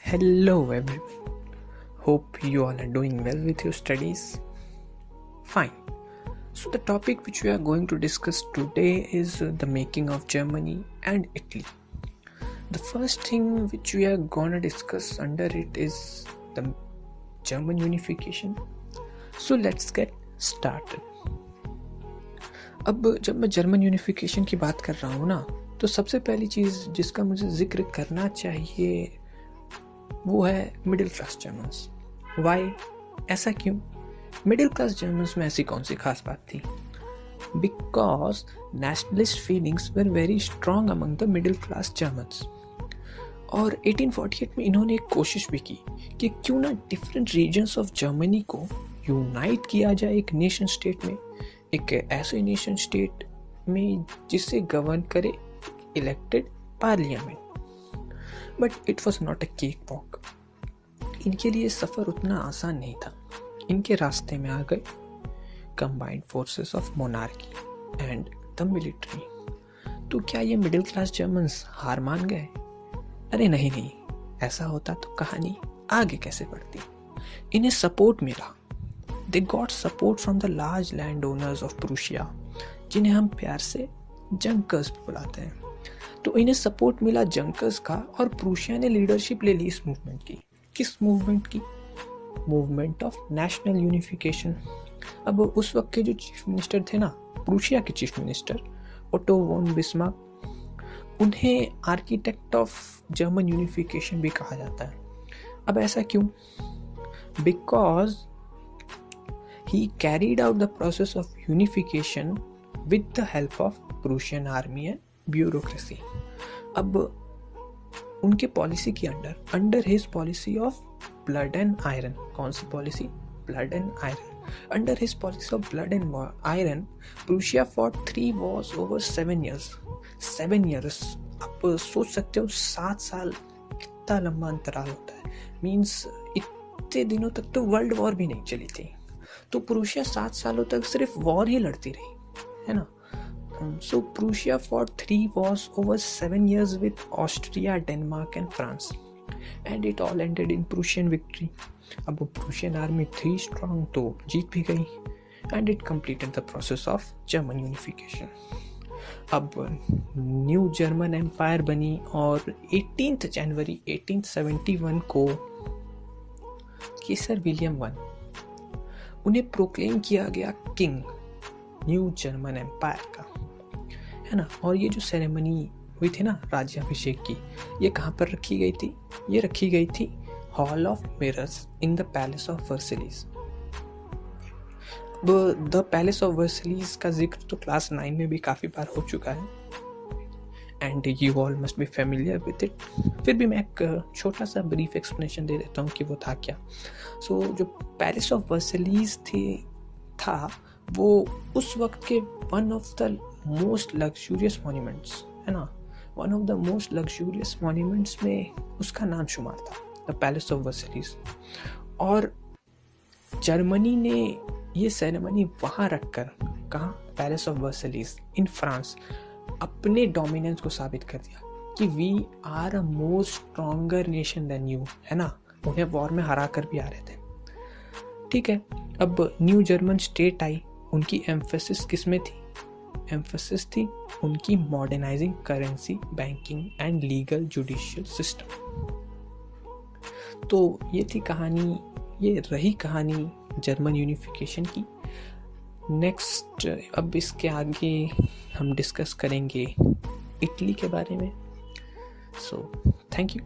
Hello everyone. Hope you all are doing well with your studies. Fine. So the topic which we are going to discuss today is the making of Germany and Italy. The first thing which we are going to discuss under it is the German unification. So let's get started. अब जब मैं German unification की बात कर रहा हूँ ना, तो सबसे पहली चीज़ जिसका मुझे जिक्र करना चाहिए वो है मिडिल क्लास जर्मन्स. वाई? ऐसा क्यों? मिडिल क्लास जर्मन्स में ऐसी कौन सी खास बात थी? Because nationalist feelings were very strong among the middle class Germans. और 1848 में इन्होंने एक कोशिश भी की कि क्यों ना डिफरेंट रीजन्स ऑफ जर्मनी को यूनाइट किया जाए एक नेशन स्टेट में, एक ऐसे नेशन स्टेट में जिसे गवर्न करे elected parliament. But it was not a cake walk. इनके लिए सफ़र उतना आसान नहीं था. इनके रास्ते में आ गए combined forces of monarchy and the military. तो क्या ये मिडिल क्लास जर्मन्स हार मान गए? अरे नहीं, ऐसा होता तो कहानी आगे कैसे बढ़ती. इन्हें सपोर्ट मिला. They got support from the large land owners of Prussia, जिन्हें हम प्यार से जंकर्स बुलाते हैं. तो इन्हें सपोर्ट मिला जंकर्स का, और प्रूशिया ने लीडरशिप ले ली इस मूवमेंट की. किस मूवमेंट की? Movement of national unification. अब उस वक्त के जो चीफ मिनिस्टर थे ना, प्रूशिया के chief minister Otto von Bismarck, उन्हें आर्किटेक्ट ऑफ जर्मन यूनिफिकेशन भी कहा जाता है. अब ऐसा क्यों? Because he carried out the process of unification with the help of Prussian army and bureaucracy. अब उनके पॉलिसी के under his policy of blood and iron. कौन सी policy? Blood and iron. Under his policy of blood and iron Prussia fought 3 wars over 7 years. 7 years. आप सोच सकते हो 7 साल कितना लंबा अंतराल होता है. मीन्स इतने दिनों तक तो वर्ल्ड वॉर भी नहीं चली थी. तो प्रूशिया 7 सालों तक सिर्फ वॉर ही लड़ती रही, है ना. सो Prussia fought 3 wars over 7 years with Austria, Denmark and France, and it all ended in Prussian victory. अब प्रूशियन आर्मी थी स्ट्रांग, तो जीत भी गई, and it completed the process of German unification. अब न्यू जर्मन एम्पायर बनी, और 18 जनवरी 1871 को केसर William I उन्हें प्रोक्लेम किया गया किंग न्यू जर्मन एम्पायर का, है ना. और ये जो सेरेमनी हुई थी ना राज्याभिषेक की, ये कहाँ पर रखी गई थी? ये रखी गई थी hall of mirrors in the palace of Versailles. The palace of Versailles का जिक्र तो क्लास 9 में भी काफ़ी बार हो चुका है, and you all must be familiar with it. फिर भी मैं एक छोटा सा ब्रीफ एक्सप्लेनेशन दे देता हूँ कि वो था क्या. सो जो पैलेस ऑफ वर्सेलीज था वो उस वक्त के one of the most luxurious monuments, है ना. One of the most luxurious monuments में उसका नाम शुमार था, द पैलेस ऑफ वर्सेलीज. और जर्मनी ने ये सेरेमनी वहाँ रखकर, कहाँ? Palace of Versailles in France, अपने डोमिनेंस को साबित कर दिया कि we are a more stronger nation than you, है ना. उन्हें वॉर में हरा कर भी आ रहे थे. ठीक है. अब न्यू जर्मन स्टेट आई. उनकी एम्फेसिस किस में थी? एम्फेसिस थी उनकी modernising currency, banking and legal judicial system. तो ये थी कहानी, ये रही कहानी जर्मन यूनिफिकेशन की. नेक्स्ट, अब इसके आगे हम डिस्कस करेंगे इटली के बारे में. So thank you.